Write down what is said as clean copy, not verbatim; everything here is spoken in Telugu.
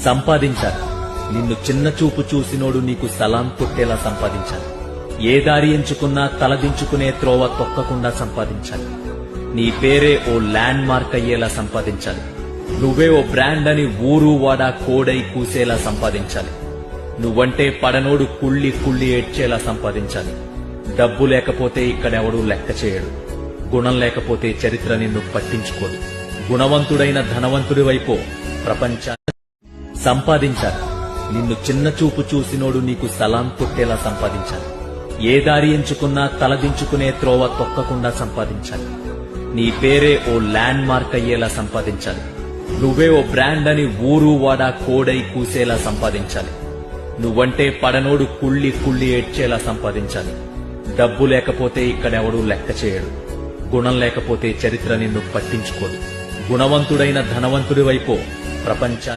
సంపాదించాలి. నిన్ను చిన్న చూపు చూసినోడు నీకు సలాం కొట్టేలా సంపాదించాలి. ఏ దారి ఎంచుకున్నా తలదించుకునే త్రోవ తొక్కకుండా సంపాదించాలి. నీ పేరే ఓ ల్యాండ్ మార్క్ అయ్యేలా సంపాదించాలి. నువ్వే ఓ బ్రాండ్ అని ఊరు వాడా కోడై కూసేలా సంపాదించాలి. నువ్వంటే పడనోడు కుళ్ళి కుళ్ళి ఏడ్చేలా సంపాదించాలి. డబ్బు లేకపోతే ఇక్కడెవడూ లెక్క చేయడు. గుణం లేకపోతే చరిత్ర నిన్ను పట్టించుకోదు. గుణవంతుడైన ధనవంతుడి వైపు ప్రపంచాన్ని సంపాదించాలి. నిన్ను చిన్న చూపు చూసినోడు నీకు సలాం కొట్టేలా సంపాదించాలి. ఏ దారి ఎంచుకున్నా తలదించుకునే త్రోవ తొక్కకుండా సంపాదించాలి. నీ పేరే ఓ ల్యాండ్ మార్క్ అయ్యేలా సంపాదించాలి. నువ్వే ఓ బ్రాండ్ అని ఊరు వాడా కోడై కూసేలా సంపాదించాలి. నువ్వంటే పడనోడు కుళ్ళి కుళ్ళి ఏడ్చేలా సంపాదించాలి. డబ్బు లేకపోతే ఇక్కడెవడూ లెక్క చేయడు. గుణం లేకపోతే చరిత్ర నిన్ను పట్టించుకోదు. గుణవంతుడైన ధనవంతుడి వైపు ప్రపంచాన్ని